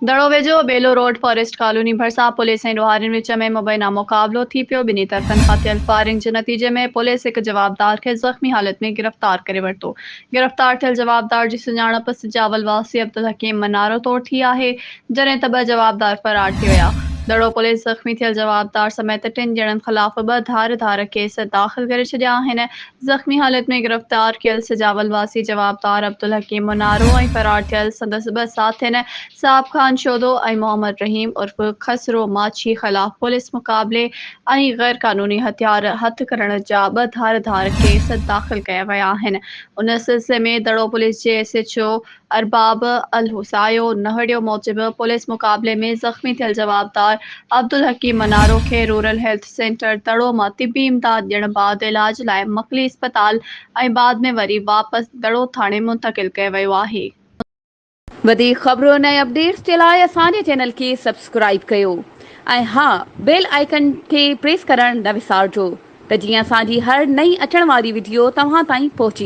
दड़ो वेझो बेलो road forest colony भरिसां police ऐं ॾोहारियुनि विच में मुबैना मुक़ाबिलो थी पियो। ॿिन्ही तरफ़नि खां थियल फायरिंग जे नतीजे में पुलिस हिक जवाबदार खे ज़ख़्मी हालत में गिरफ़्तार करे वरितो। गिरफ़्तार थियल जवाबदार जी सुञाणप सिजावल वासी अब्दुल हकीम मनारो तौरु थी आहे, जॾहिं त ॿ जवाबदार फ़रार थी विया। दड़ो पुलिस ज़ख़्मी थियल जवाबदार समेत 3 ॼणनि ख़िलाफ़ 2 धार केस दाख़िल करे छॾिया आहिनि। ज़ख़्मी हालत में गिरफ़्तार कयल सिजावल वासी जवाबदार अब्दुल हकीम मनारो ऐं फ़रार थियल संदसि 2 साथियुनि साहिब खान शोदो ऐं मोहम्मद रहीम उर्फ़ खसरो माछी ख़िलाफ़ पुलिस मुक़ाबिले ऐं ग़ैर क़ानूनी हथियार हथ करण जा 2 धार केस दाख़िल कया विया आहिनि। उन सिलसिले में दड़ो पुलिस जे SHO अरबाब अल हुसायो नहड़ियो मूजिबि पुलिस मुक़ाबिले में ज़ख़्मी थियल जवाबदार अब्दुल हकीम मनारो खे रूरल हेल्थ सेंटर दड़ो मां तिबी इमदाद ॾियण बाद इलाज लाइ मकली अस्पताल ऐं बाद में वरी वापसि दड़ो थाणे मुंतक़िल कयो वियो आहे। वधीक ख़बरुनि ऐं अपडेट्स जे लाइ असांजे चैनल खे सब्सक्राइब कयो ऐं हा बेल आइकन खे प्रेस करणु न विसारिजो त जीअं असांजी हर नई अचण वारी वीडियो तव्हां ताईं पहुची